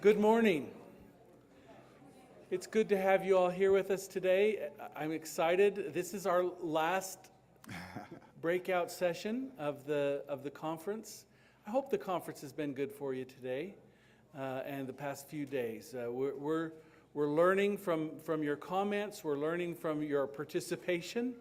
Good morning. It's good to have you all here with us today. I'm excited. This is our last breakout session of the conference. I hope the conference has been good for you today and the past few days. We're learning from your comments. We're learning from your participation.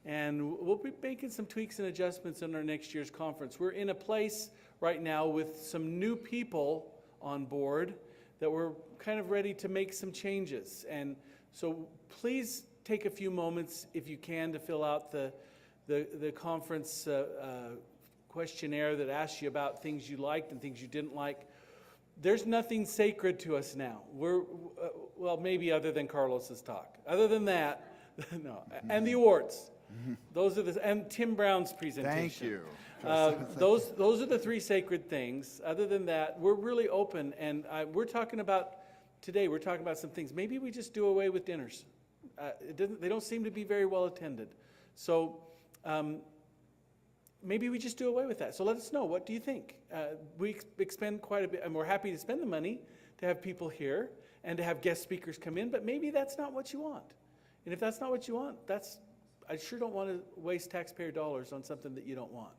And we'll be making some tweaks and adjustments in our next year's conference. We're in a place right now with some new people on board that we're kind of ready to make some changes. And so please take a few moments, if you can, to fill out the conference questionnaire that asks you about things you liked and things you didn't like. There's nothing sacred to us now. Well, maybe other than Carlos's talk. Other than that, no. And the awards. Those are and Tim Brown's presentation. Thank you. Those are the three sacred things. Other than that, we're really open, and we're talking about some things. Maybe we just do away with dinners. They don't seem to be very well attended. So maybe we just do away with that. So let us know. What do you think? We expend quite a bit, and we're happy to spend the money to have people here and to have guest speakers come in, but maybe that's not what you want. And if that's not what you want, I sure don't want to waste taxpayer dollars on something that you don't want.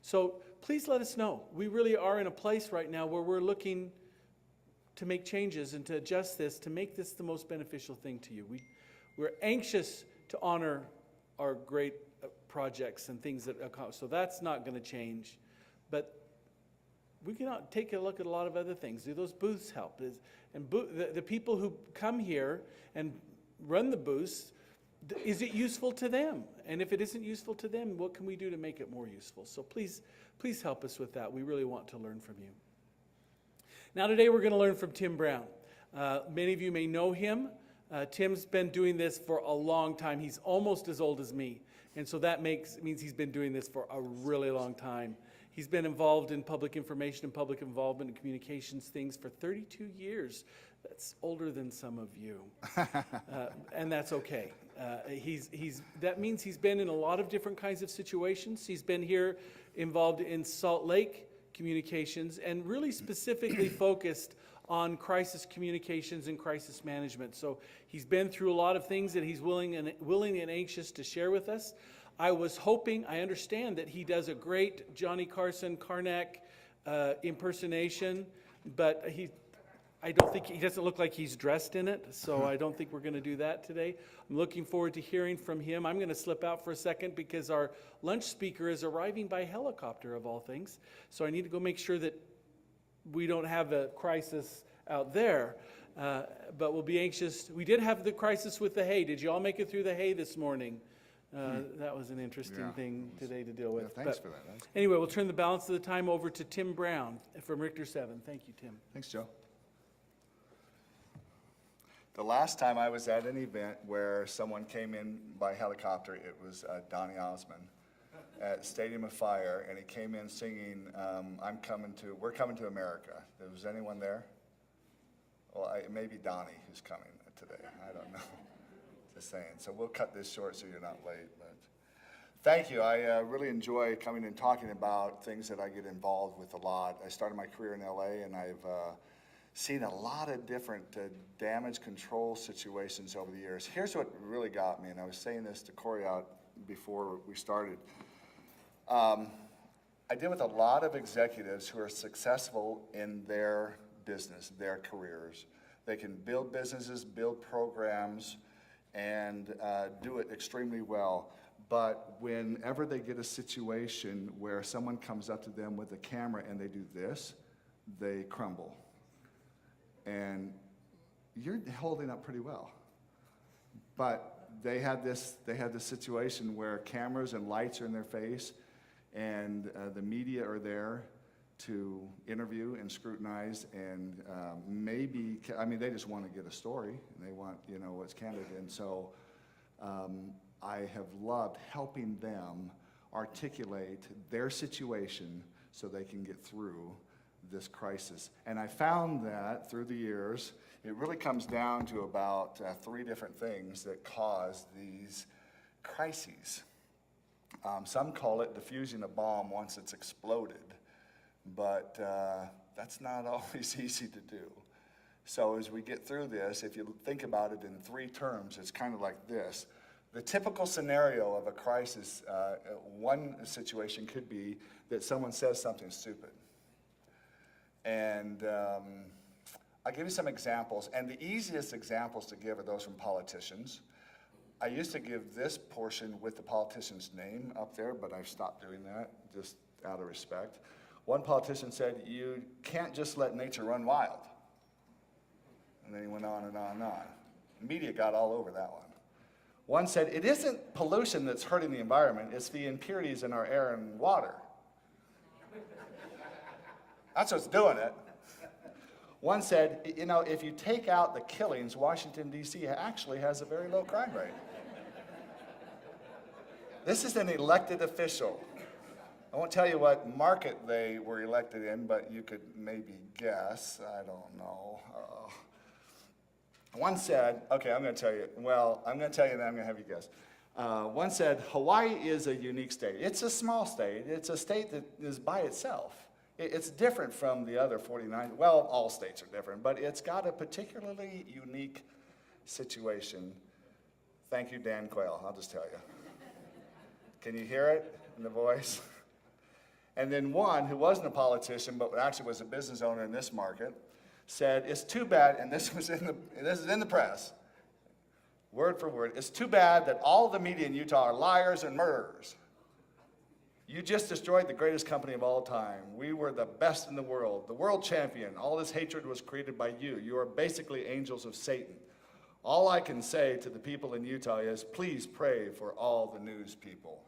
So please let us know. We really are in a place right now where we're looking to make changes and to adjust this, to make this the most beneficial thing to you. We're anxious to honor our great projects and things that accomplish. So that's not going to change. But we can take a look at a lot of other things. Do those booths help? And the people who come here and run the booths, is it useful to them? And if it isn't useful to them, what can we do to make it more useful? So please help us with that. We really want to learn from you. Now today we're going to learn from Tim Brown. Many of you may know him. Tim's been doing this for a long time. He's almost as old as me. And so that means he's been doing this for a really long time. He's been involved in public information and public involvement and communications things for 32 years. That's older than some of you. And that's okay. That means he's been in a lot of different kinds of situations. He's been here involved in Salt Lake communications and really specifically focused on crisis communications and crisis management. So he's been through a lot of things that he's willing and anxious to share with us. I understand that he does a great Johnny Carson, Karnak impersonation, but he doesn't look like he's dressed in it, so I don't think we're going to do that today. I'm looking forward to hearing from him. I'm going to slip out for a second because our lunch speaker is arriving by helicopter, of all things. So I need to go make sure that we don't have a crisis out there, but we'll be anxious. We did have the crisis with the hay. Did you all make it through the hay this morning? That was an interesting thing today to deal with. Yeah, thanks for that. Anyway, we'll turn the balance of the time over to Tim Brown from Richter 7. Thank you, Tim. Thanks, Joe. The last time I was at an event where someone came in by helicopter, it was Donny Osmond at Stadium of Fire, and he came in singing, We're Coming to America. Was anyone there? Well, maybe Donnie who's coming today. I don't know. Just saying. So we'll cut this short so you're not late. But thank you. I really enjoy coming and talking about things that I get involved with a lot. I started my career in LA, and I've seen a lot of different damage control situations over the years. Here's what really got me, and I was saying this to Corey out before we started. I deal with a lot of executives who are successful in their business, their careers. They can build businesses, build programs, and do it extremely well. But whenever they get a situation where someone comes up to them with a camera and they do this, they crumble. And you're holding up pretty well. But they had this situation where cameras and lights are in their face, and the media are there to interview and scrutinize, and they just want to get a story, and they want, what's candid. And so I have loved helping them articulate their situation so they can get through this crisis. And I found that through the years, it really comes down to about 3 different things that cause these crises. Some call it diffusing a bomb once it's exploded, but that's not always easy to do. So as we get through this, if you think about it in three terms, it's kind of like this. The typical scenario of a crisis, one situation could be that someone says something stupid. And I'll give you some examples. And the easiest examples to give are those from politicians. I used to give this portion with the politician's name up there, but I've stopped doing that, just out of respect. One politician said, you can't just let nature run wild. And then he went on and on and on. The media got all over that one. One said, it isn't pollution that's hurting the environment, it's the impurities in our air and water. That's what's doing it. One said, you know, if you take out the killings, Washington, D.C. actually has a very low crime rate. This is an elected official. I won't tell you what market they were elected in, but you could maybe guess. I don't know. One said, okay, I'm going to tell you. Well, I'm going to tell you, and then I'm going to have you guess. One said, Hawaii is a unique state. It's a small state. It's a state that is by itself. It's different from the other 49. Well, all states are different, but it's got a particularly unique situation. Thank you, Dan Quayle, I'll just tell you. Can you hear it in the voice? And then one who wasn't a politician, but actually was a business owner in this market, said, it's too bad, and this is in the press, word for word, it's too bad that all the media in Utah are liars and murderers. You just destroyed the greatest company of all time. We were the best in the world champion. All this hatred was created by you. You are basically angels of Satan. All I can say to the people in Utah is, please pray for all the news people.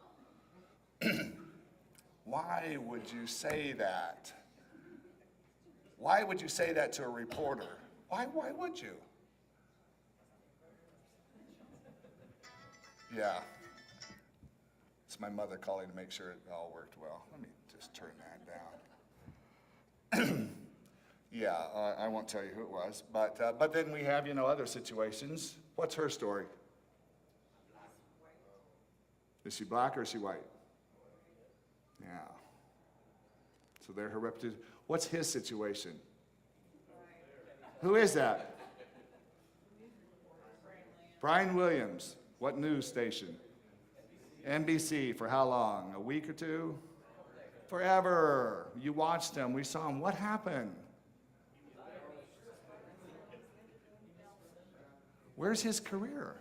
Why would you say that? Why would you say that to a reporter? Why would you? Yeah. It's my mother calling to make sure it all worked well. Let me just turn that down. Yeah, I won't tell you who it was. But then we have, other situations. What's her story? Is she black or is she white? Yeah. So they're her reputation. What's his situation? Who is that? Brian Williams. What news station? NBC. For how long? A week or two? Forever. You watched him. We saw him. What happened? Where's his career?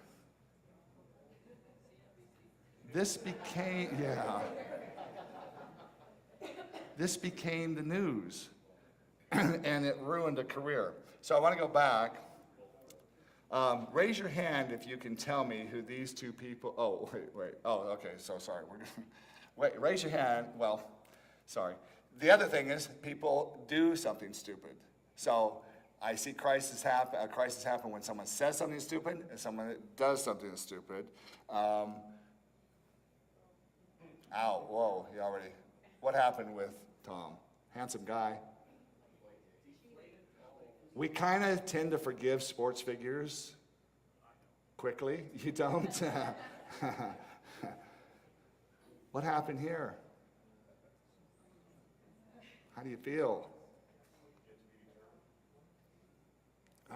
This became the news, and it ruined a career. So I want to go back. Raise your hand if you can tell me who these two people, wait. Oh, okay, so sorry. Wait, raise your hand. Well, sorry. The other thing is people do something stupid. So I see crisis happen when someone says something stupid and someone does something stupid. What happened with Tom? Handsome guy. We kind of tend to forgive sports figures quickly. You don't? What happened here? How do you feel?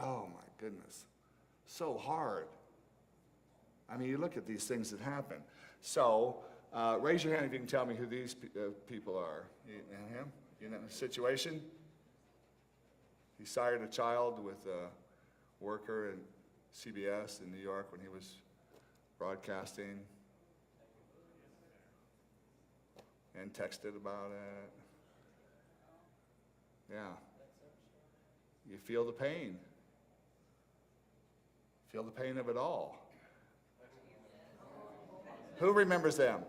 Oh my goodness. So hard. I mean, you look at these things that happen. So, raise your hand if you can tell me who these people are. Him? Situation? He sired a child with a worker in CBS in New York when he was broadcasting and texted about it. Yeah. You feel the pain. Feel the pain of it all. Who remembers them?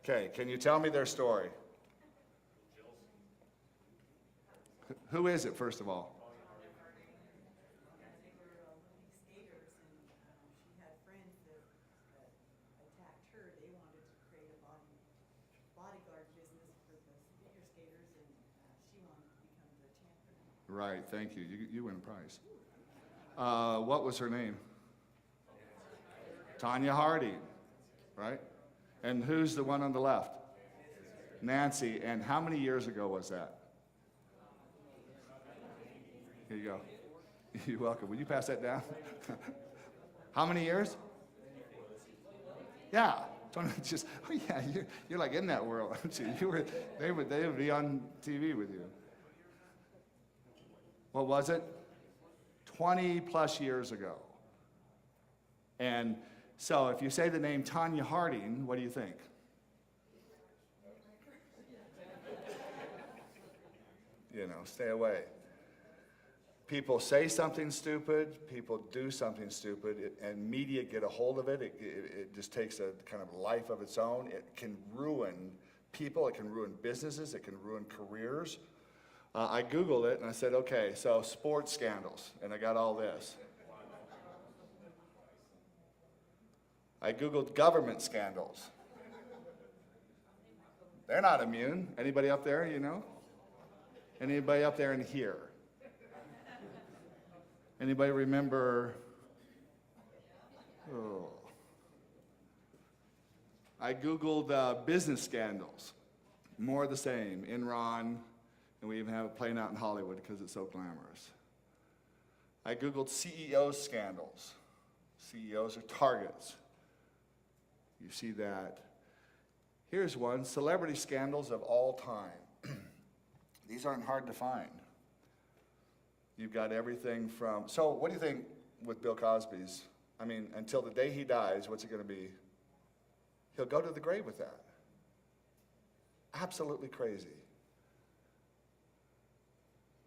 Okay, can you tell me their story? Who is it, first of all? Skaters, and she had friends that attacked her. They wanted to create a bodyguard business for the figure skaters, and she wanted to become the champion. Right, thank you. You win a prize. What was her name? Tanya Harding, right? And who's the one on the left? Nancy. And how many years ago was that? Here you go. You're welcome. Will you pass that down? How many years? Yeah. Just, oh yeah, you're like in that world, aren't you? They would be on TV with you. What was it? 20 plus years ago. And so if you say the name Tanya Harding, what do you think? You know, stay away. People say something stupid, people do something stupid, and media get a hold of it. It just takes a kind of life of its own. It can ruin people, it can ruin businesses, it can ruin careers. I Googled it and I said, okay, so sports scandals, and I got all this. I Googled government scandals. They're not immune. Anybody up there, you know? Anybody up there in here? Anybody remember? Oh. I Googled business scandals. More of the same. Enron, and we even have it playing out in Hollywood because it's so glamorous. I Googled CEO scandals. CEOs are targets. You see that. Here's one, celebrity scandals of all time. These aren't hard to find. You've got everything from, so what do you think with Bill Cosby's? I mean, until the day he dies, what's it going to be? He'll go to the grave with that. Absolutely crazy.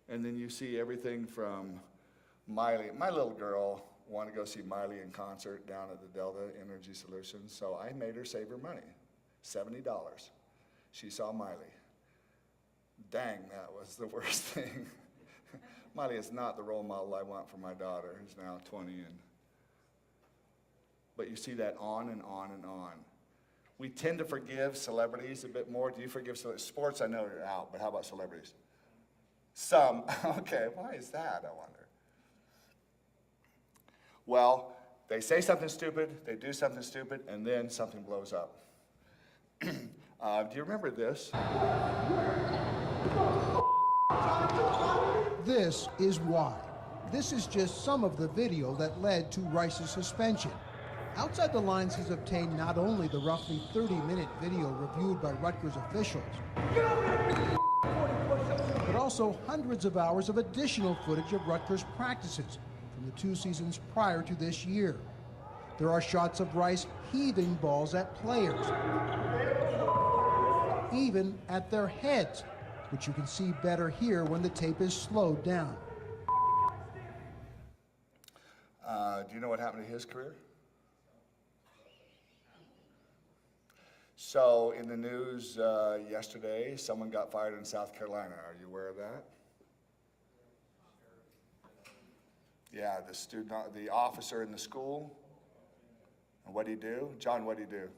And then you see everything from Miley. My little girl wanted to go see Miley in concert down at the Delta Energy Solutions, so I made her save her money, $70. She saw Miley. Dang, that was the worst thing. Miley is not the role model I want for my daughter, who's now 20. But you see that on and on and on. We tend to forgive celebrities a bit more. Do you forgive celebrities? Sports, I know you're out, but how about celebrities? Some. Okay, why is that, I wonder? Well, they say something stupid, they do something stupid, and then something blows up. Do you remember this? This is why. This is just some of the video that led to Rice's suspension. Outside the Lines has obtained not only the roughly 30-minute video reviewed by Rutgers officials, but also hundreds of hours of additional footage of Rutgers practices from the 2 seasons prior to this year. There are shots of Rice heaving balls at players, even at their heads, which you can see better here when the tape is slowed down. Do you know what happened to his career? So in the news yesterday, someone got fired in South Carolina. Are you aware of that? Yeah, the student, the officer in the school. And what did he do? John, what did he do?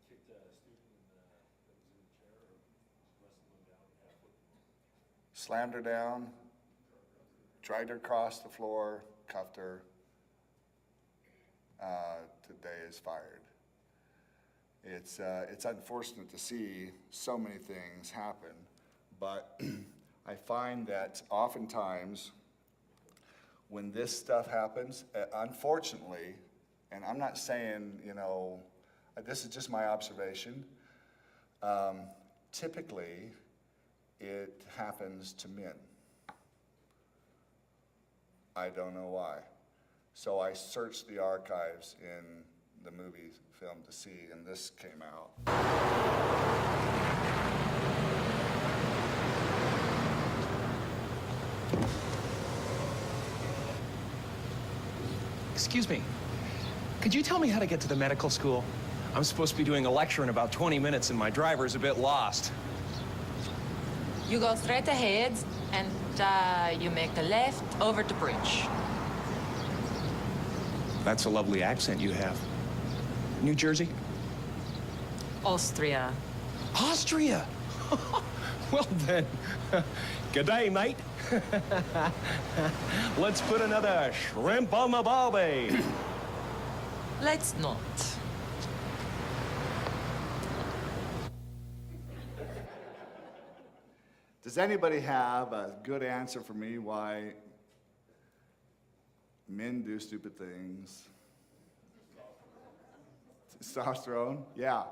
Kicked a student that was in the chair, or wrestled him down halfway. Slammed her down, dragged her across the floor, cuffed her. Today is fired. It's unfortunate to see so many things happen, but I find that oftentimes when this stuff happens, unfortunately, and I'm not saying, you know, this is just my observation, typically it happens to men. I don't know why. So I searched the archives in the movie film to see, and this came out. Excuse me, could you tell me how to get to the medical school? I'm supposed to be doing a lecture in about 20 minutes and my driver's a bit lost. You go straight ahead and you make the left over the bridge. That's a lovely accent you have. New Jersey? Austria. Austria? Well then, good day, mate. Let's put another shrimp on the barbie. Let's not. Does anybody have a good answer for me why Men do stupid things. Testosterone? Yeah.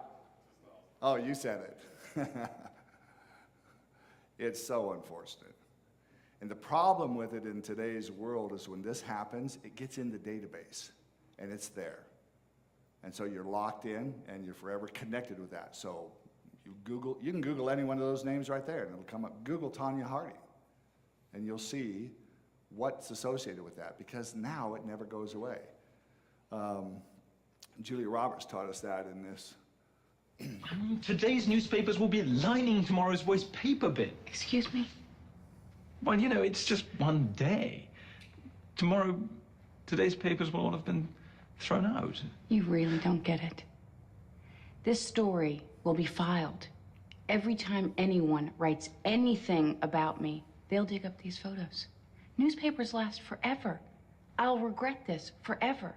Oh, you said it. It's so unfortunate. And the problem with it in today's world is when this happens, it gets in the database, and it's there. And so you're locked in, and you're forever connected with that. So you can Google any one of those names right there, and it'll come up. Google Tanya Harding, and you'll see what's associated with that, because now it never goes away. Julia Roberts taught us that in this. Today's newspapers will be lining tomorrow's waste paper bin. Excuse me? Well, you know, it's just one day. Tomorrow, today's papers will all have been thrown out. You really don't get it. This story will be filed. Every time anyone writes anything about me, they'll dig up these photos. Newspapers last forever. I'll regret this forever.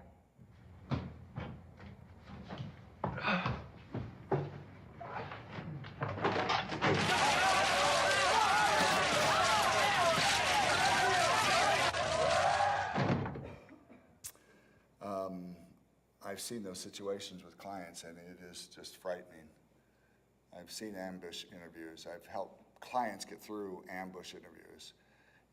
I've seen those situations with clients, and it is just frightening. I've seen ambush interviews. I've helped clients get through ambush interviews.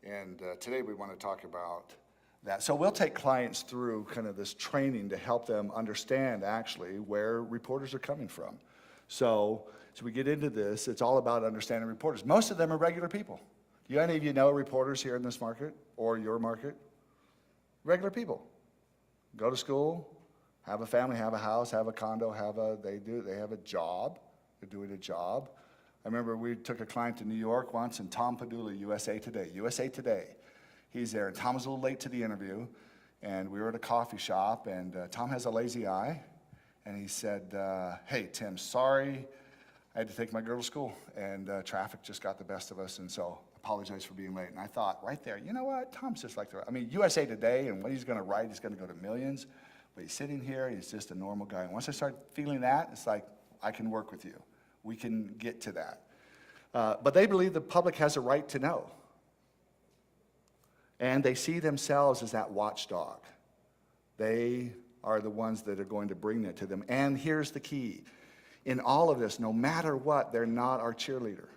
And today we want to talk about that. So we'll take clients through kind of this training to help them understand actually where reporters are coming from. So as we get into this, it's all about understanding reporters. Most of them are regular people. Do any of you know reporters here in this market or your market? Regular people. Go to school, have a family, have a house, have a condo, they have a job. They're doing a job. I remember we took a client to New York once, and Tom Padula, USA Today. He's there, and Tom was a little late to the interview, and we were at a coffee shop, and Tom has a lazy eye, and he said, hey, Tim, sorry, I had to take my girl to school, and traffic just got the best of us, and so apologize for being late. And I thought, right there, you know what, Tom's just like USA Today, and what he's gonna write is gonna go to millions, but he's sitting here, he's just a normal guy. And once I start feeling that, it's like, I can work with you. We can get to that. But they believe the public has a right to know. And they see themselves as that watchdog. They are the ones that are going to bring that to them. And here's the key. In all of this, no matter what, they're not our cheerleader.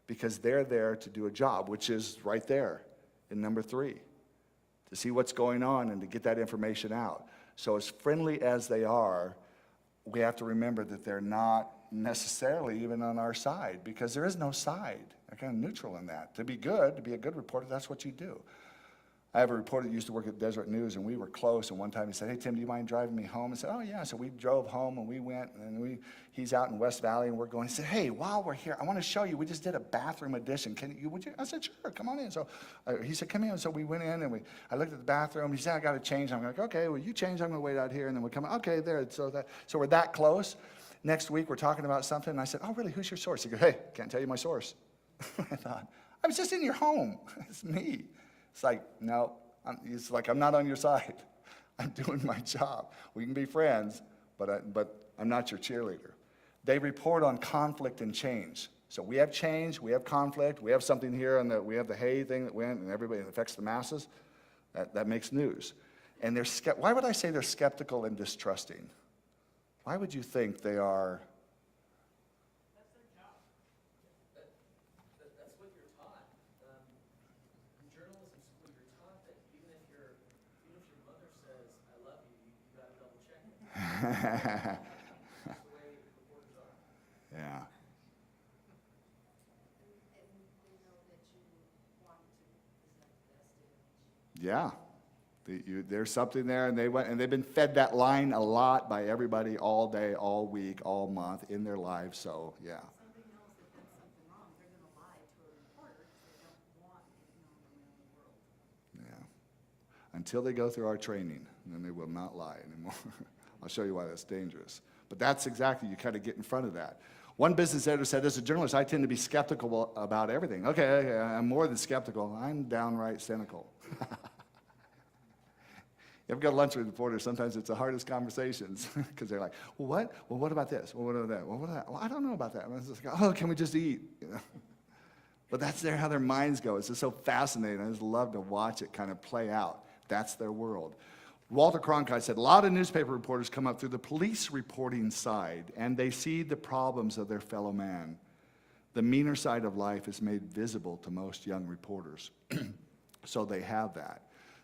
Because they're there to do a job, which is right there in number 3. To see what's going on and to get that information out. So as friendly as they are, we have to remember that they're not necessarily even on our side, because there is no side. They're kind of neutral in that. To be a good reporter, that's what you do. I have a reporter that used to work at Deseret News, and we were close, and one time he said, hey, Tim, do you mind driving me home? I said, oh, yeah. So we drove home, and we went, and he's out in West Valley, and we're going. He said, hey, while we're here, I want to show you, we just did a bathroom addition. Would you? I said, sure, come on in. So he said, come in. So we went in, and I looked at the bathroom. He said, I got to change. I'm like, okay, well, you change. I'm going to wait out here, and then we'll come, okay, there. So we're that close. Next week, we're talking about something, and I said, oh, really, who's your source? He goes, hey, can't tell you my source. I thought, I was just in your home. It's me. It's like, no. It's like, I'm not on your side. I'm doing my job. We can be friends, but I'm not your cheerleader. They report on conflict and change. So we have change, we have conflict, we have something here, and we have the hay thing that went, and everybody, it affects the masses. That makes news. And why would I say they're skeptical and distrusting? Why would you think they are? That's their job. That's what you're taught. In journalism school, you're taught that even if your mother says, I love you, you gotta double check it. That's the way reporters are. Yeah. And they know that you want to present the best image. Yeah. There's something there, and they've been fed that line a lot by everybody all day, all week, all month in their lives. So yeah. Somebody knows that that's something wrong, they're gonna lie to a reporter because they don't want it known around the world. Yeah. Until they go through our training, then they will not lie anymore. I'll show you why that's dangerous. But that's exactly, you kind of get in front of that. One business editor said, as a journalist, I tend to be skeptical about everything. Okay, I'm more than skeptical. I'm downright cynical. You ever go to lunch with reporters, sometimes it's the hardest conversations because they're like, well, what? Well, what about this? Well, what about that? Well, what about that? Well, I don't know about that. And it's just like, oh, can we just eat? You know? But that's how their minds go. It's just so fascinating. I just love to watch it kind of play out. That's their world. Walter Cronkite said, a lot of newspaper reporters come up through the police reporting side, and they see the problems of their fellow man. The meaner side of life is made visible to most young reporters. So they have that.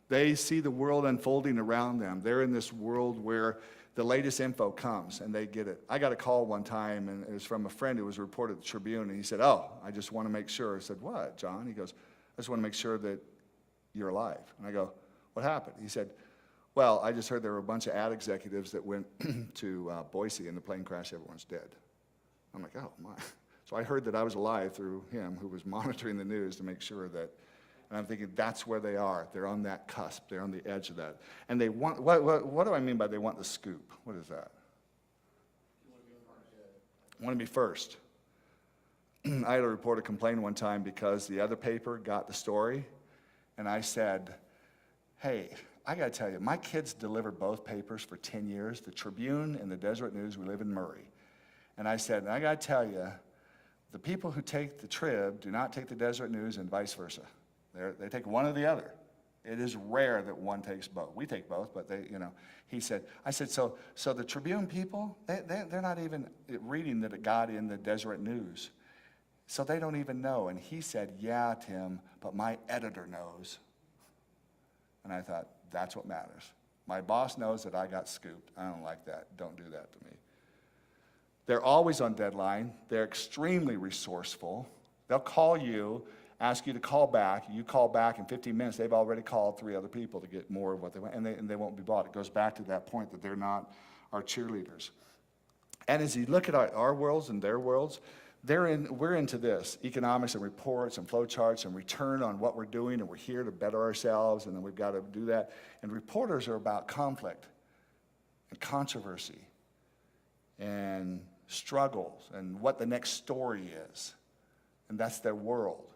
They see the world unfolding around them. They're in this world where the latest info comes, and they get it. I got a call one time, and it was from a friend who was reported at the Tribune, and he said, oh, I just want to make sure. I said, what, John? He goes, I just want to make sure that you're alive. And I go, what happened? He said, well, I just heard there were a bunch of ad executives that went to Boise in the plane crash, everyone's dead. I'm like, oh my. So I heard that I was alive through him, who was monitoring the news to make sure that, and I'm thinking that's where they are. They're on that cusp, they're on the edge of that. And they want, what do I mean by they want the scoop? What is that? Want to be first. I had a reporter complain one time because the other paper got the story, and I said, hey, I got to tell you, my kids delivered both papers for 10 years, the Tribune and the Deseret News. We live in Murray. And I said, and I got to tell you, the people who take the Trib do not take the Deseret News and vice versa. They take one or the other. It is rare that one takes both. We take both, but they, he said, I said, so the Tribune people, they're not even reading that it got in the Deseret News. So they don't even know. And he said, yeah, Tim, but my editor knows. And I thought, that's what matters. My boss knows that I got scooped. I don't like that. Don't do that to me. They're always on deadline. They're extremely resourceful. They'll call you, ask you to call back. You call back in 15 minutes. They've already called 3 other people to get more of what they want, and they won't be bought. It goes back to that point that they're not our cheerleaders. And as you look at our worlds and their worlds, we're into this, economics and reports and flowcharts and return on what we're doing, and we're here to better ourselves, and then we've got to do that. And reporters are about conflict and controversy and struggles and what the next story is. And that's their world.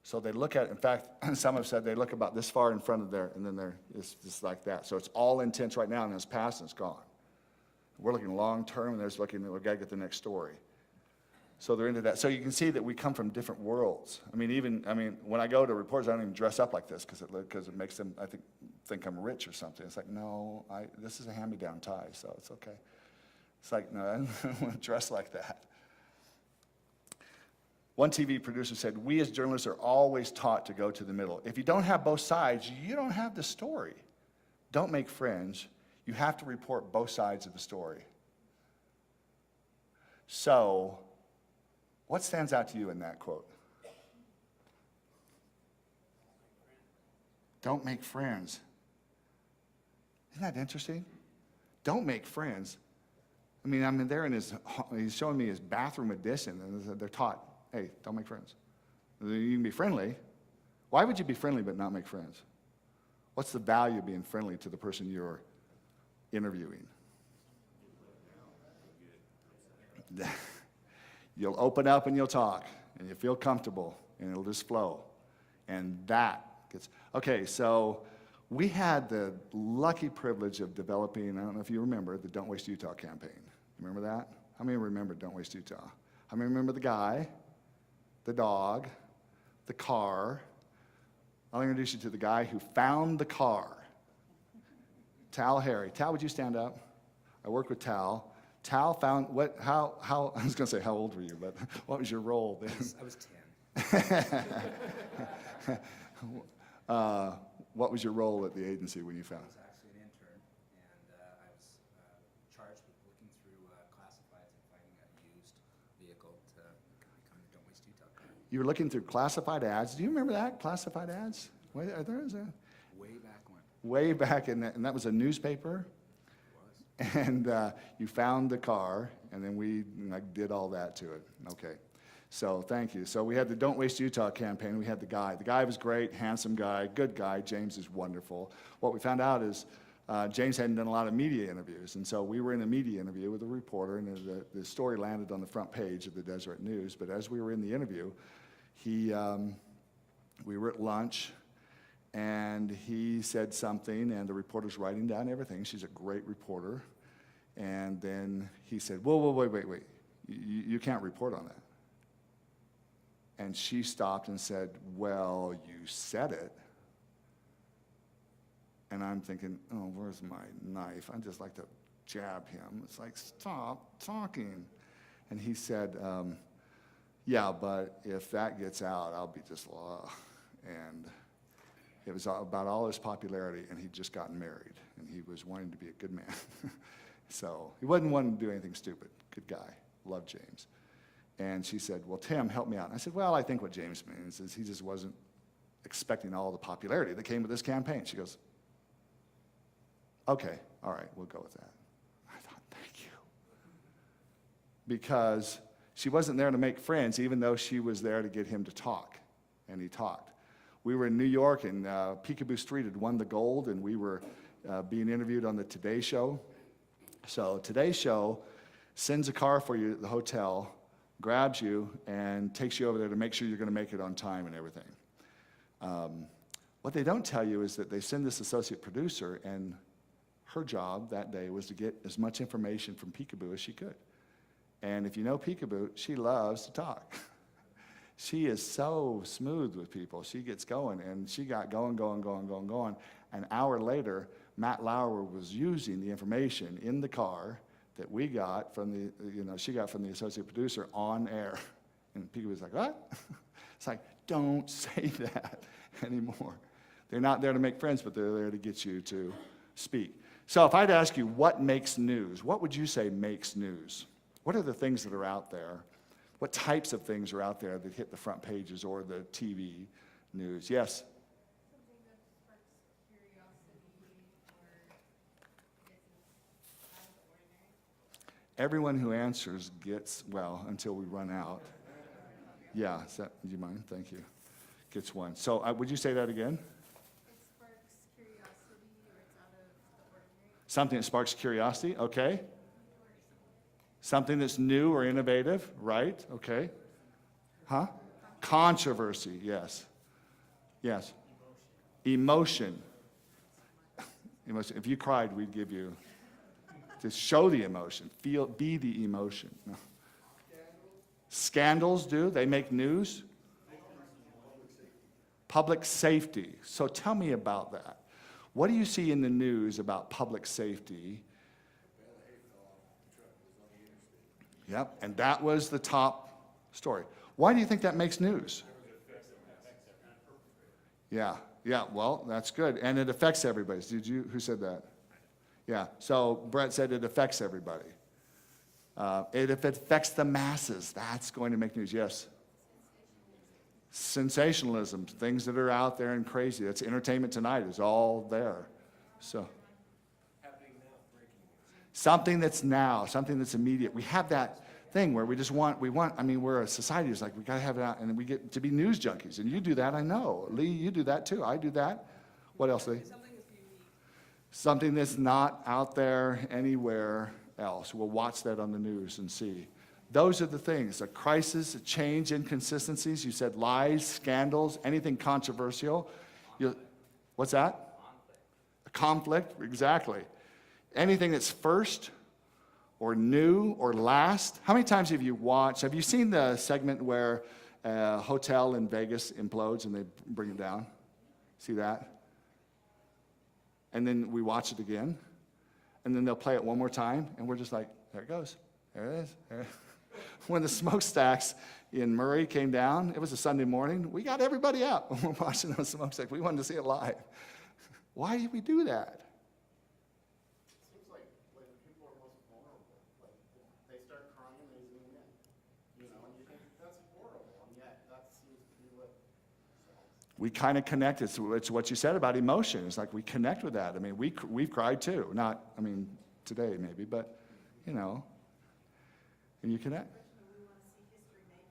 So they look at, in fact, some have said they look about this far in front of there, and then it's just like that. So it's all intense right now, and it's past and it's gone. We're looking long term, and they're just looking, we've got to get the next story. So they're into that. So you can see that we come from different worlds. I mean, when I go to reporters, I don't even dress up like this because it makes them, I think I'm rich or something. It's like, no, this is a hand-me-down tie, so it's okay. It's like, no, I don't want to dress like that. One TV producer said, we as journalists are always taught to go to the middle. If you don't have both sides, you don't have the story. Don't make friends. You have to report both sides of the story. So, what stands out to you in that quote? Don't make friends. Isn't that interesting? Don't make friends. I mean, there in he's showing me his bathroom edition, and they're taught, hey, don't make friends. You can be friendly. Why would you be friendly but not make friends? What's the value of being friendly to the person you're interviewing? You'll open up and you'll talk, and you'll feel comfortable, and it'll just flow. And that gets, okay, so we had the lucky privilege of developing, I don't know if you remember, the Don't Waste Utah campaign. Remember that? How many remember Don't Waste Utah? How many remember the guy, the dog, the car? I'll introduce you to the guy who found the car. Tal Harry. Tal, would you stand up? I work with Tal. Tal found, how, I was going to say, how old were you, but what was your role then? I was 10. What was your role at the agency when you found it? I was actually an intern, and I was charged with looking through classifieds and finding a used vehicle to become the Don't Waste Utah car. You were looking through classified ads. Do you remember that, classified ads? Way Way back when. Way back, and that was a newspaper? And you found the car, and then we did all that to it. Okay, so thank you. So we had the Don't Waste Utah campaign. We had the guy. The guy was great, handsome guy, good guy. James is wonderful. What we found out is James hadn't done a lot of media interviews, and so we were in a media interview with a reporter, and the story landed on the front page of the Deseret News. But as we were in the interview, we were at lunch, and he said something, and the reporter's writing down everything. She's a great reporter. And then he said, whoa, wait. You can't report on that. And she stopped and said, well, you said it. And I'm thinking, oh, where's my knife? I'd just like to jab him. It's like, stop talking. And he said, yeah, but if that gets out, I'll be just, and it was about all his popularity, and he'd just gotten married, and he was wanting to be a good man. So he wasn't wanting to do anything stupid. Good guy. Loved James. And she said, well, Tim, help me out. And I said, well, I think what James means is he just wasn't expecting all the popularity that came with this campaign. She goes, okay, all right, we'll go with that. I thought, thank you. Because she wasn't there to make friends, even though she was there to get him to talk, and he talked. We were in New York, and Peekaboo Street had won the gold, and we were being interviewed on the Today Show. So Today Show sends a car for you at the hotel, grabs you, and takes you over there to make sure you're going to make it on time and everything. What they don't tell you is that they send this associate producer, and her job that day was to get as much information from Peekaboo as she could. And if you know Peekaboo, she loves to talk. She is so smooth with people. She gets going, and she got going. An hour later, Matt Lauer was using the information in the car that we got from the, she got from the associate producer on air. And Peekaboo was like, what? It's like, don't say that anymore. They're not there to make friends, but they're there to get you to speak. So if I'd ask you what makes news, what would you say makes news? What are the things that are out there? What types of things are out there that hit the front pages or the TV news? Yes? Something that sparks curiosity or is out of the ordinary. Everyone who answers gets, well, until we run out. Yeah, do you mind? Thank you. Gets one. So would you say that again? It sparks curiosity or it's out of the ordinary. Something that sparks curiosity, okay. Something that's new or innovative, right? Okay. Huh? Controversy, yes. Yes. Emotion. Emotion. If you cried, we'd give you, to show the emotion, be the emotion. No. Scandals do, they make news. Public safety. So tell me about that. What do you see in the news about public safety? Yep, and that was the top story. Why do you think that makes news? Yeah, well, that's good. And it affects everybody. Who said that? Yeah, so Brett said it affects everybody. If it affects the masses, that's going to make news. Yes? Sensationalism, things that are out there and crazy. That's Entertainment Tonight is all there. So something that's now, something that's immediate. We have that thing where we're a society that's like, we gotta have it out, and we get to be news junkies. And you do that, I know. Lee, you do that too. I do that. What else, Lee? Something that's not out there anywhere else. We'll watch that on the news and see. Those are the things, a crisis, a change, inconsistencies. You said lies, scandals, anything controversial. What's that? A conflict, exactly. Anything that's first or new or last. How many times have you seen the segment where a hotel in Vegas implodes and they bring it down? See that? And then we watch it again. And then they'll play it one more time, and we're just like, there it goes. There it is. There. When the smokestacks in Murray came down, it was a Sunday morning, we got everybody out when we're watching those smokestacks. We wanted to see it live. Why did we do that? It seems like when people are most vulnerable, like they start crying, they zoom in. And you think that's horrible, and yet that seems to be what sells. We kind of connect. It's what you said about emotion. It's like we connect with that. I mean, we've cried too. Not, today maybe, but, and you connect. We want to see history making.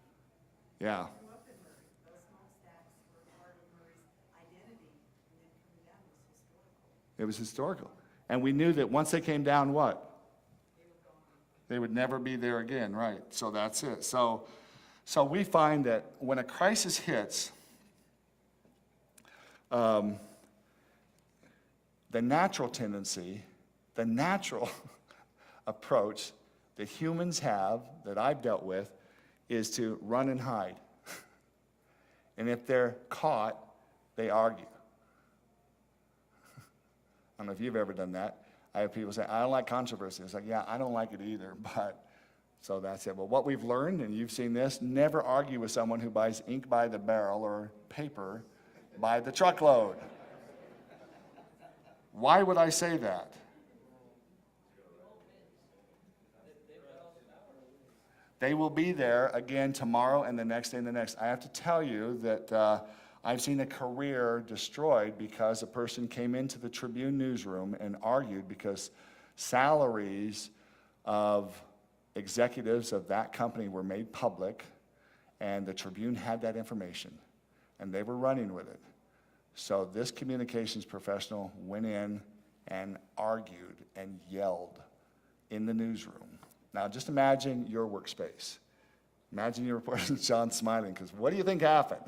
Yeah. Grew up in Murray. Those smokestacks were part of Murray's identity, and then coming down was historical. It was historical. And we knew that once they came down, what? They would never be there again, right? So that's it. So we find that when a crisis hits, the natural tendency, the natural approach that humans have, that I've dealt with, is to run and hide. And if they're caught, they argue. don't know if you've ever done that. I have people say, I don't like controversy. It's like, yeah, I don't like it either, but, so that's it. Well, what we've learned, and you've seen this, never argue with someone who buys ink by the barrel or paper by the truckload. Why would I say that? They will be there again tomorrow and the next day and the next. I have to tell you that I've seen a career destroyed because a person came into the Tribune newsroom and argued because salaries of executives of that company were made public, and the Tribune had that information, and they were running with it. So this communications professional went in and argued and yelled in the newsroom. Now, just imagine your workspace. Imagine your reporter, John, smiling, because what do you think happened?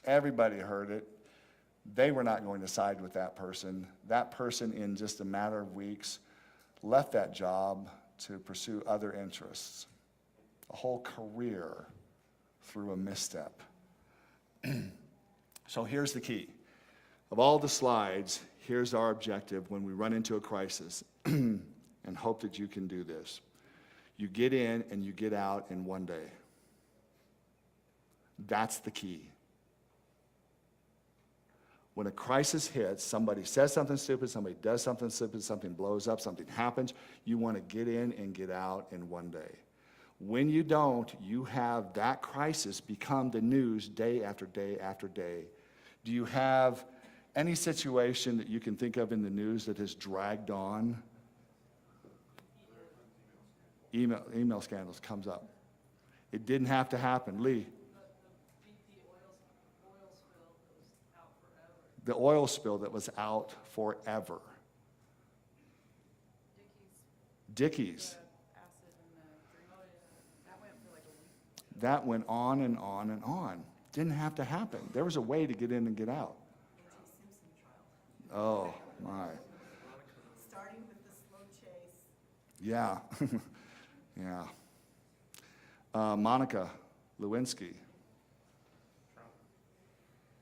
Everybody heard it. They were not going to side with that person. That person, in just a matter of weeks, left that job to pursue other interests. A whole career through a misstep. So here's the key. Of all the slides, here's our objective when we run into a crisis. And hope that you can do this. You get in and you get out in one day. That's the key. When a crisis hits, somebody says something stupid, somebody does something stupid, something blows up, something happens, you want to get in and get out in one day. When you don't, you have that crisis become the news day after day after day. Do you have any situation that you can think of in the news that has dragged on? Email scandals comes up. It didn't have to happen. Lee. The oil spill that was out forever. Dickies. That went on and on and on. Didn't have to happen. There was a way to get in and get out. Oh, my. Starting with the slow chase. Yeah. Yeah. Monica Lewinsky.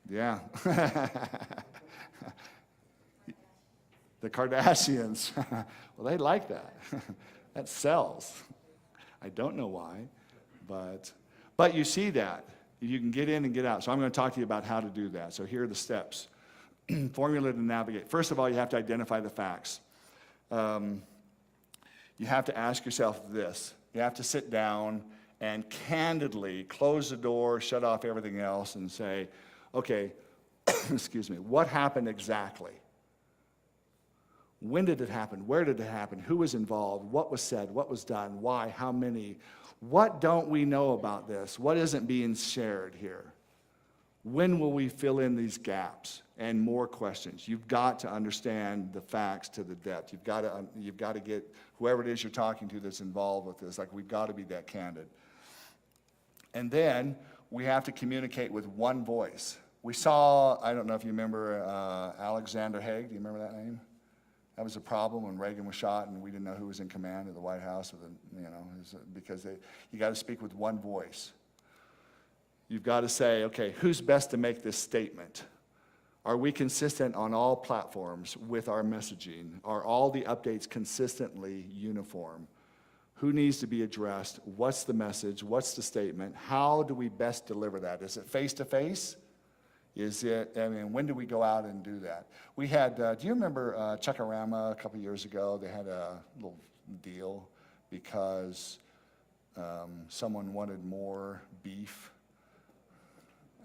Yeah. The Kardashians. Well, they like that. That sells. I don't know why, but you see that. You can get in and get out. So I'm going to talk to you about how to do that. So here are the steps. Formula to navigate. First of all, you have to identify the facts. You have to ask yourself this. You have to sit down and candidly close the door, shut off everything else, and say, okay, excuse me, what happened exactly? When did it happen? Where did it happen? Who was involved? What was said? What was done? Why? How many? What don't we know about this? What isn't being shared here? When will we fill in these gaps? And more questions. You've got to understand the facts to the depth. You've got to get whoever it is you're talking to that's involved with this. Like, we've got to be that candid. And then we have to communicate with one voice. We saw, I don't know if you remember Alexander Haig. Do you remember that name? That was a problem when Reagan was shot and we didn't know who was in command of the White House, because you got to speak with one voice. You've got to say, okay, who's best to make this statement? Are we consistent on all platforms with our messaging? Are all the updates consistently uniform? Who needs to be addressed? What's the message? What's the statement? How do we best deliver that? Is it face-to-face? Is it, when do we go out and do that? We had, do you remember Chuckarama a couple years ago? They had a little deal because someone wanted more beef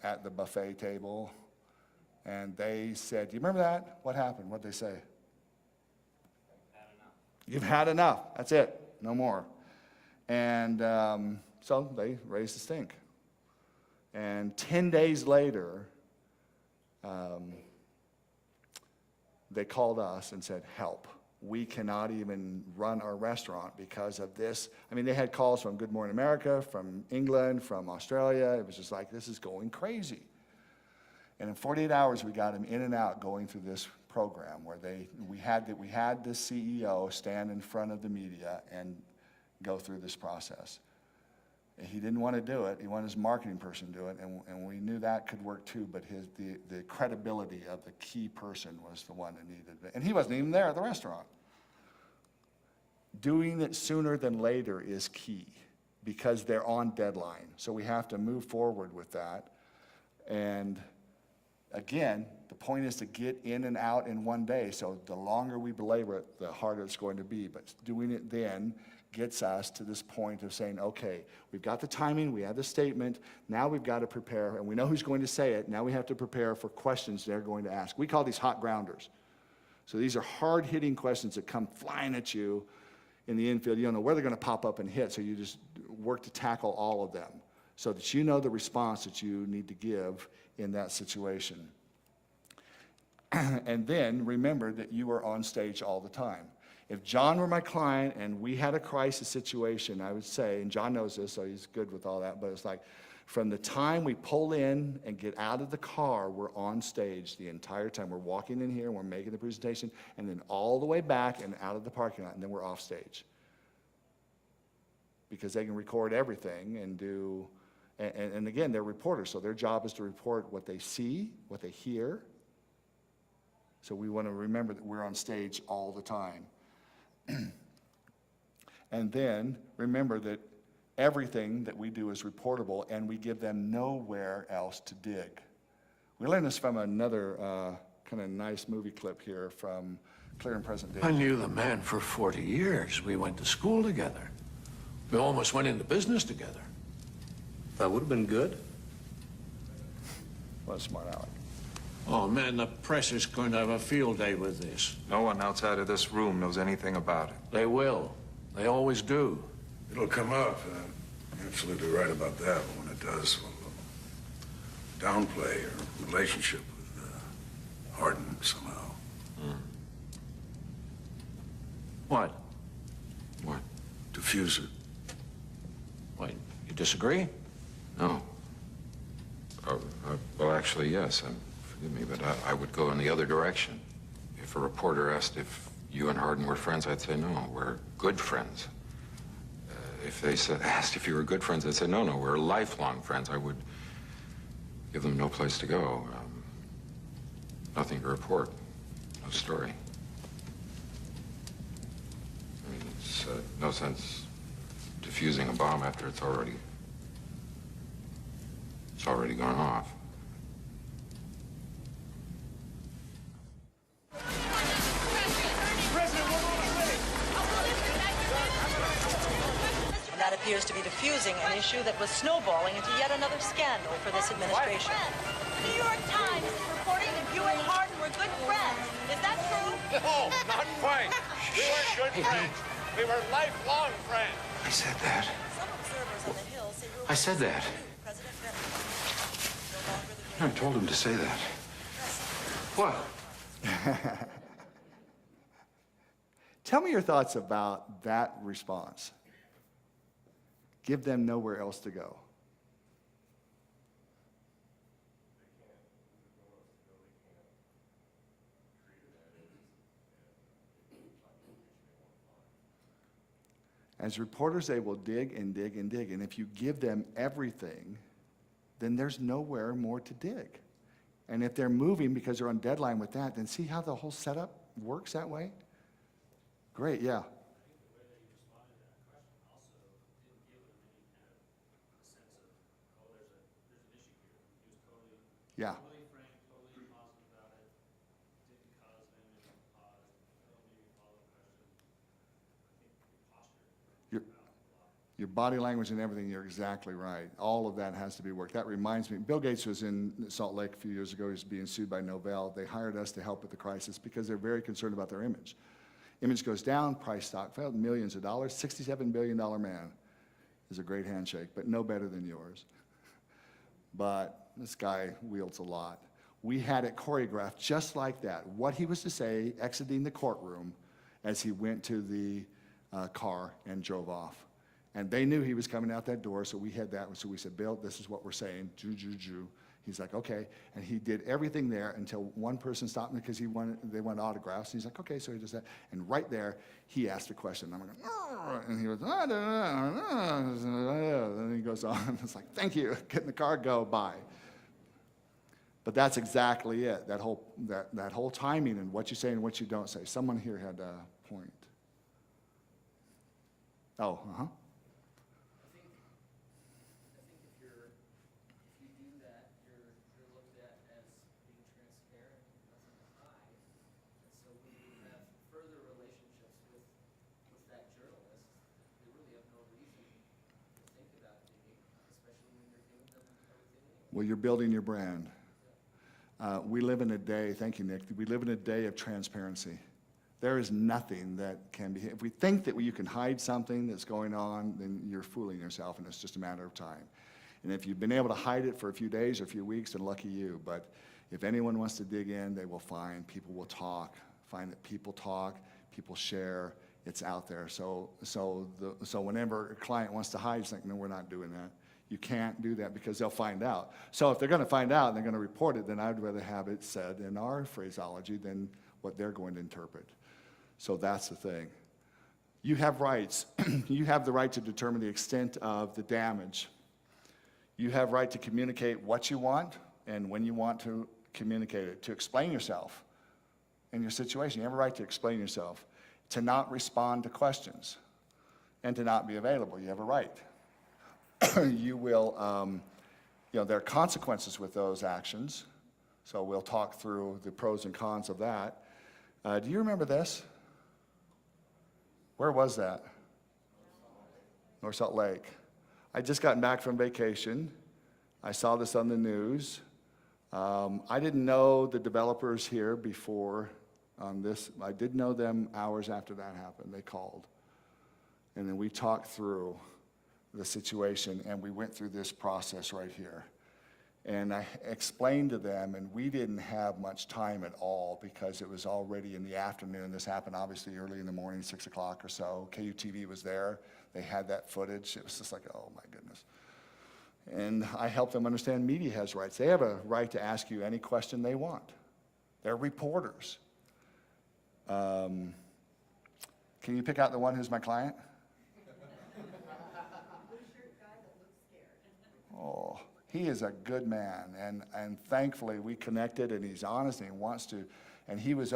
at the buffet table. And they said, do you remember that? What happened? What did they say? You've had enough. That's it. No more. And so they raised the stink. And 10 days later, they called us and said, help. We cannot even run our restaurant because of this. They had calls from Good Morning America, from England, from Australia. It was just like, this is going crazy. And in 48 hours, we got them in and out going through this program where we had the CEO stand in front of the media and go through this process. He didn't want to do it. He wanted his marketing person to do it, and we knew that could work too, but the credibility of the key person was the one that needed it. And he wasn't even there at the restaurant. Doing it sooner than later is key because they're on deadline. So we have to move forward with that. And again, the point is to get in and out in one day. So the longer we belabor it, the harder it's going to be. But doing it then gets us to this point of saying, okay, we've got the timing, we have the statement, now we've got to prepare, and we know who's going to say it. Now we have to prepare for questions they're going to ask. We call these hot grounders. So these are hard-hitting questions that come flying at you in the infield. You don't know where they're going to pop up and hit, so you just work to tackle all of them so that you know the response that you need to give in that situation. And then remember that you are on stage all the time. If John were my client and we had a crisis situation, I would say, and John knows this, so he's good with all that, but it's like from the time we pull in and get out of the car, we're on stage the entire time. We're walking in here and we're making the presentation, and then all the way back and out of the parking lot, and then we're off stage. Because they can record everything and do, and again, they're reporters, so their job is to report what they see, what they hear. So we want to remember that we're on stage all the time. And then remember that everything that we do is reportable, and we give them nowhere else to dig. We learned this from another kind of nice movie clip here from Clear and Present Danger. I knew the man for 40 years. We went to school together. We almost went into business together. That would have been good. What a smart aleck. Oh, man, the press is going to have a field day with this. No one outside of this room knows anything about it. They will. They always do. It'll come up. You're absolutely right about that. But when it does, we'll downplay your relationship with Hardin somehow. What? What? Diffuser. What, you disagree? No. Well, actually, yes. Forgive me, but I would go in the other direction. If a reporter asked if you and Hardin were friends, I'd say no, we're good friends. If they asked if you were good friends, I'd say no, we're lifelong friends. I would give them no place to go. Nothing to report. No story. I mean, it's no sense diffusing a bomb after it's already gone off. And that appears to be diffusing an issue that was snowballing into yet another scandal for this administration. The New York Times is reporting that you and Hardin were good friends. Is that true? No, not quite. We weren't good friends. We were lifelong friends. I said that. Some observers on the Hill say I said that. President Kennedy. I told him to say that. What? Tell me your thoughts about that response. Give them nowhere else to go. As reporters, they will dig and dig and dig. And if you give them everything, then there's nowhere more to dig. And if they're moving because they're on deadline with that, then see how the whole setup works that way? Great, yeah. Yeah. Your body language and everything, you're exactly right. All of that has to be worked. That reminds me, Bill Gates was in Salt Lake a few years ago. He was being sued by Novell. They hired us to help with the crisis because they're very concerned about their image. Image goes down, price stock fell, millions of dollars. $67 billion man is a great handshake, but no better than yours. But this guy wields a lot. We had it choreographed just like that, what he was to say exiting the courtroom as he went to the car and drove off. And they knew he was coming out that door, so we had that. So we said, Bill, this is what we're saying. Ju, ju, ju. He's like, okay. And he did everything there until one person stopped him because they wanted autographs. And he's like, okay, so he does that. And right there, he asked a question. I'm like, and he was, and he goes on. It's like, thank you. Get in the car, go, bye. But that's exactly it, that whole timing and what you say and what you don't say. Someone here had a point. Oh, uh-huh. I think if you do that, you're looked at as being transparent, nothing to hide. And so when you have further relationships with that journalist, they really have no reason to think about digging, especially when you're giving them everything anyway. Well, you're building your brand. We live in a day, thank you, Nick, we live in a day of transparency. There is nothing that can be, if we think that you can hide something that's going on, then you're fooling yourself, and it's just a matter of time. And if you've been able to hide it for a few days or a few weeks, then lucky you. But if anyone wants to dig in, they will find, people will talk, find that people talk, people share, it's out there. So whenever a client wants to hide something, no, we're not doing that. You can't do that because they'll find out. So if they're going to find out and they're going to report it, then I'd rather have it said in our phraseology than what they're going to interpret. So that's the thing. You have rights. You have the right to determine the extent of the damage. You have right to communicate what you want and when you want to communicate it, to explain yourself in your situation. You have a right to explain yourself, to not respond to questions, and to not be available. You have a right. You will, there are consequences with those actions, so we'll talk through the pros and cons of that. Do you remember this? Where was that? North Salt Lake. I'd just gotten back from vacation. I saw this on the news. I didn't know the developers here before on this. I did know them hours after that happened. They called. And then we talked through the situation, and we went through this process right here. And I explained to them, and we didn't have much time at all because it was already in the afternoon. This happened obviously early in the morning, 6 o'clock or so. KUTV was there. They had that footage. It was just like, oh my goodness. And I helped them understand media has rights. They have a right to ask you any question they want. They're reporters. Can you pick out the one who's my client? Oh, he is a good man, and thankfully we connected, and he's honest, and he wants to, and he was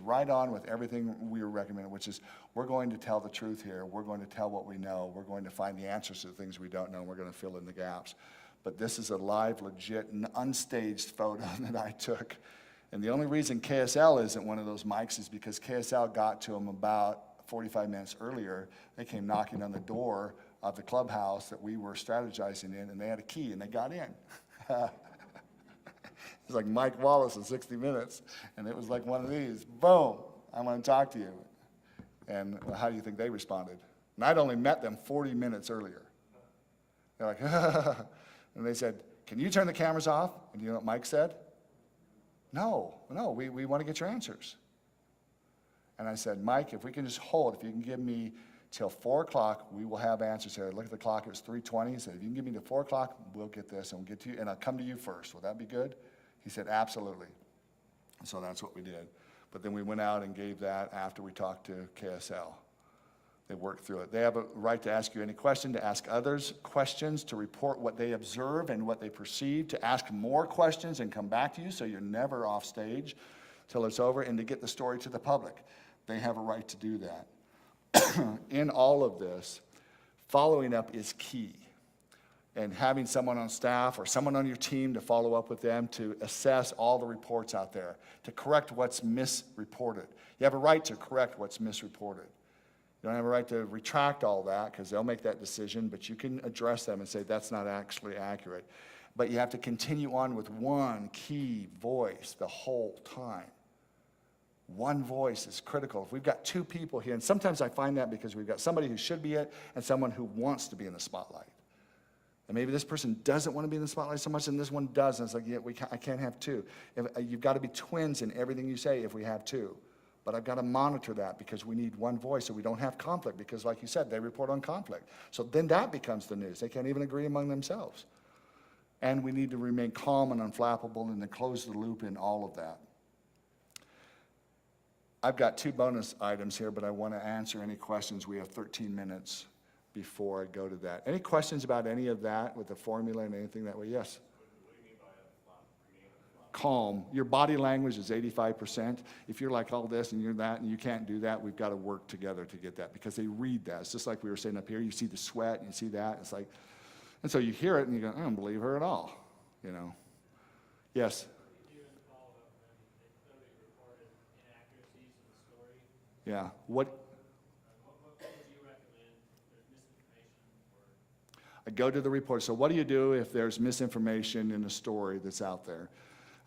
right on with everything we were recommending, which is we're going to tell the truth here, we're going to tell what we know, we're going to find the answers to the things we don't know, and we're going to fill in the gaps. But this is a live, legit, unstaged photo that I took, and the only reason KSL isn't one of those mics is because KSL got to him about 45 minutes earlier. They came knocking on the door of the clubhouse that we were strategizing in, and they had a key, and they got in. It's like Mike Wallace in 60 Minutes, and it was like one of these. Boom, I want to talk to you. And how do you think they responded? And I'd only met them 40 minutes earlier. They're like, and they said, can you turn the cameras off? And you know what Mike said? No, we want to get your answers. And I said, Mike, if we can just hold, if you can give me till 4 o'clock, we will have answers here. I looked at the clock, it was 3:20. He said, if you can give me to 4 o'clock, we'll get this, and we'll get to you, and I'll come to you first. Will that be good? He said, absolutely. And so that's what we did. But then we went out and gave that after we talked to KSL. They worked through it. They have a right to ask you any question, to ask others questions, to report what they observe and what they perceive, to ask more questions and come back to you so you're never off stage till it's over, and to get the story to the public. They have a right to do that. In all of this, following up is key. And having someone on staff or someone on your team to follow up with them to assess all the reports out there, to correct what's misreported. You have a right to correct what's misreported. You don't have a right to retract all that because they'll make that decision, but you can address them and say that's not actually accurate. But you have to continue on with one key voice the whole time. One voice is critical. If we've got two people here, and sometimes I find that because we've got somebody who should be it and someone who wants to be in the spotlight. And maybe this person doesn't want to be in the spotlight so much, and this one does. And it's like, yeah, I can't have two. You've got to be twins in everything you say if we have two. But I've got to monitor that because we need one voice so we don't have conflict. Because like you said, they report on conflict. So then that becomes the news. They can't even agree among themselves. And we need to remain calm and unflappable and to close the loop in all of that. I've got 2 bonus items here, but I want to answer any questions. We have 13 minutes before I go to that. Any questions about any of that with the formula and anything that way? Yes? Calm. Your body language is 85%. If you're like all this and you're that and you can't do that, we've got to work together to get that because they read that. It's just like we were saying up here. You see the sweat and you see that. It's like, and so you hear it and you go, I don't believe her at all, you know. Yes? Yeah. What would you recommend if there's misinformation? I'd go to the reporter. So what do you do if there's misinformation in a story that's out there?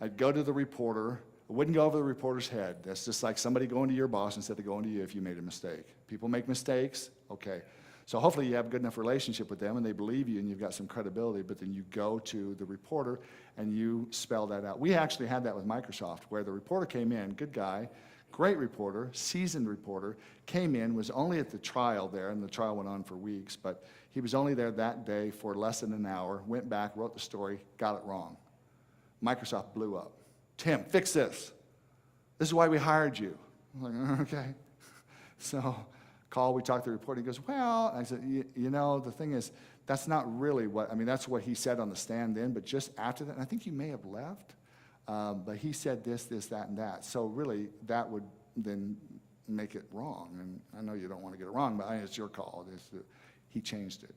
I'd go to the reporter. I wouldn't go over the reporter's head. That's just like somebody going to your boss instead of going to you if you made a mistake. People make mistakes. Okay. So hopefully you have a good enough relationship with them and they believe you and you've got some credibility, but then you go to the reporter and you spell that out. We actually had that with Microsoft where the reporter came in, good guy, great reporter, seasoned reporter, came in, was only at the trial there, and the trial went on for weeks, but he was only there that day for less than an hour, went back, wrote the story, got it wrong. Microsoft blew up. Tim, fix this. This is why we hired you. I'm like, okay. So we talked to the reporter, he goes, well, I said, you know, the thing is, that's not really what, I mean, that's what he said on the stand then, but just after that, and I think you may have left, but he said this, that, and that. So really, that would then make it wrong. And I know you don't want to get it wrong, but it's your call. He changed it.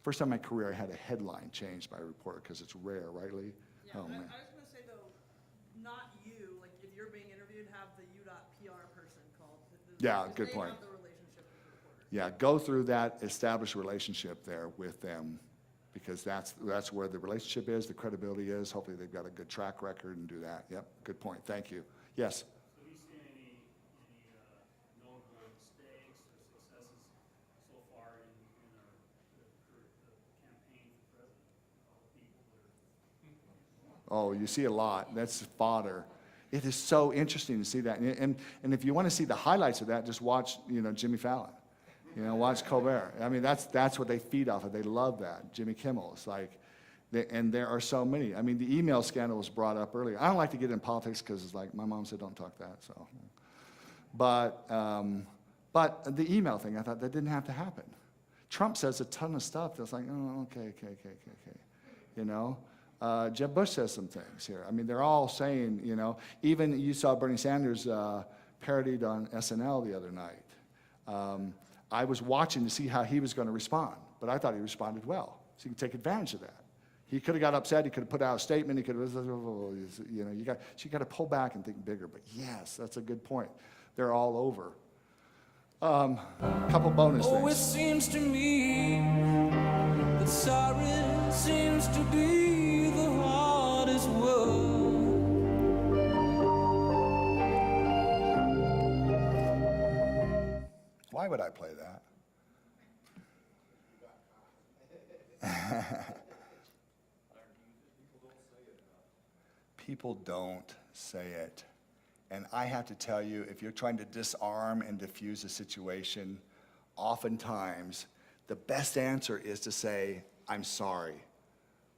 First time in my career I had a headline changed by a reporter because it's rare, right, Lee? Yeah, oh, man. I was going to say, though, not you, like if you're being interviewed, have the U.PR person called. Yeah, good point. Have the relationship with the reporter. Yeah, go through that established relationship there with them because that's where the relationship is, the credibility is. Hopefully they've got a good track record and do that. Yep, good point. Thank you. Yes? Have you seen any notable mistakes or successes so far in the campaign for president? Oh, you see a lot. That's fodder. It is so interesting to see that. And if you want to see the highlights of that, just watch, Jimmy Fallon. Watch Colbert. I mean, that's what they feed off of. They love that. Jimmy Kimmel. It's like, and there are so many. I mean, the email scandal was brought up earlier. I don't like to get in politics because it's like my mom said, don't talk that. So, but the email thing, I thought that didn't have to happen. Trump says a ton of stuff that's like, oh, okay. Jeb Bush says some things here. I mean, they're all saying, even you saw Bernie Sanders parodied on SNL the other night. I was watching to see how he was going to respond, but I thought he responded well. So you can take advantage of that. He could have got upset. He could have put out a statement. He could have, you got to pull back and think bigger. But yes, that's a good point. They're all over. Couple bonus things. Oh, it seems to me that sorry seems to be the hardest word. Why would I play that? People don't say it. And I have to tell you, if you're trying to disarm and diffuse a situation, oftentimes the best answer is to say, I'm sorry,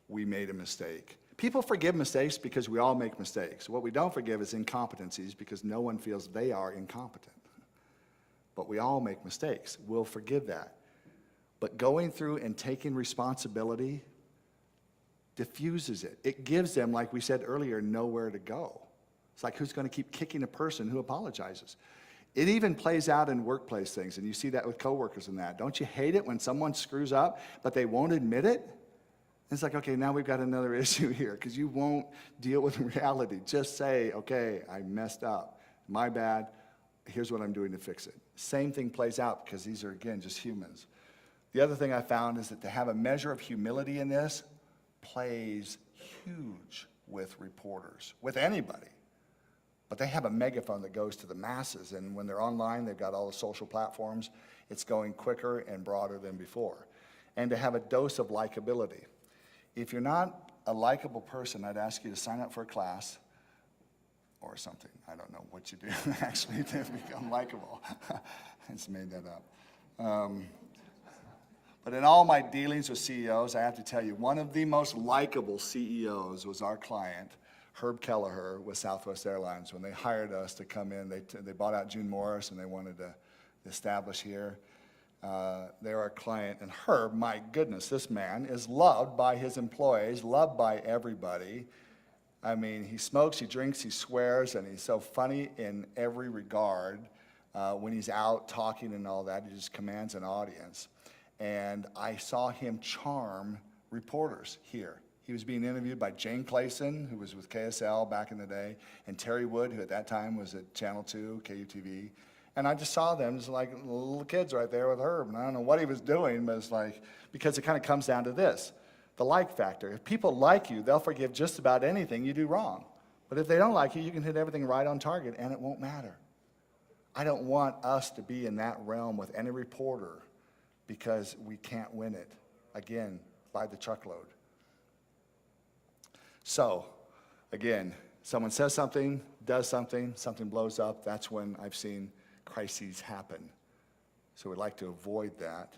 we made a mistake. People forgive mistakes because we all make mistakes. What we don't forgive is incompetencies because no one feels they are incompetent. But we all make mistakes. We'll forgive that. But going through and taking responsibility diffuses it. It gives them, like we said earlier, nowhere to go. It's like, who's going to keep kicking a person who apologizes? It even plays out in workplace things, and you see that with coworkers and that. Don't you hate it when someone screws up, but they won't admit it? It's like, okay, now we've got another issue here, because you won't deal with reality. Just say, okay, I messed up. My bad. Here's what I'm doing to fix it. Same thing plays out, because these are, again, just humans. The other thing I found is that to have a measure of humility in this plays huge with reporters, with anybody. But they have a megaphone that goes to the masses, and when they're online, they've got all the social platforms. It's going quicker and broader than before. And to have a dose of likability. If you're not a likable person, I'd ask you to sign up for a class or something. I don't know what you do actually to become likable. I just made that up. But in all my dealings with CEOs, I have to tell you, one of the most likable CEOs was our client, Herb Kelleher with Southwest Airlines. When they hired us to come in, they bought out June Morris and they wanted to establish here. They're our client. And Herb, my goodness, this man is loved by his employees, loved by everybody. I mean, he smokes, he drinks, he swears, and he's so funny in every regard. When he's out talking and all that, he just commands an audience. And I saw him charm reporters here. He was being interviewed by Jane Clayson, who was with KSL back in the day, and Terry Wood, who at that time was at Channel 2, KUTV. And I just saw them just like little kids right there with Herb. And I don't know what he was doing, but it's like, because it kind of comes down to this, the like factor. If people like you, they'll forgive just about anything you do wrong. But if they don't like you, you can hit everything right on target, and it won't matter. I don't want us to be in that realm with any reporter because we can't win it, again, by the truckload. So, again, someone says something, does something, something blows up, that's when I've seen crises happen. So we'd like to avoid that.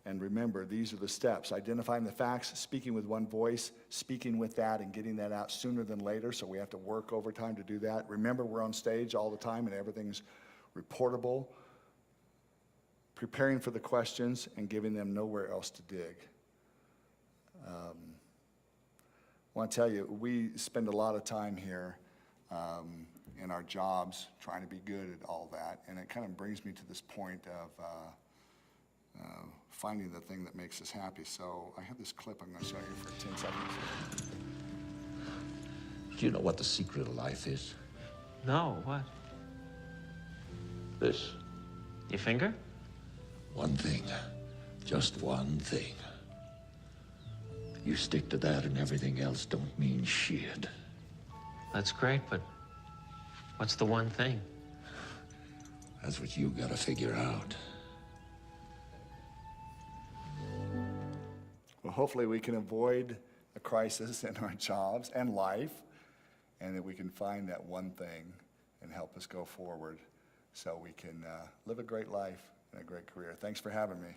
And remember, these are the steps: identifying the facts, speaking with one voice, speaking with that, and getting that out sooner than later, so we have to work overtime to do that. Remember, we're on stage all the time and everything's reportable. Preparing for the questions and giving them nowhere else to dig. I want to tell you, we spend a lot of time here in our jobs trying to be good at all that, and it kind of brings me to this point of finding the thing that makes us happy. So I have this clip I'm going to show you for 10 seconds. Do you know what the secret of life is? No, what? This. Your finger? One thing. Just one thing. You stick to that and everything else don't mean shit. That's great, but what's the one thing? That's what you gotta figure out. Well, hopefully we can avoid a crisis in our jobs and life, and that we can find that one thing and help us go forward so we can live a great life and a great career. Thanks for having me.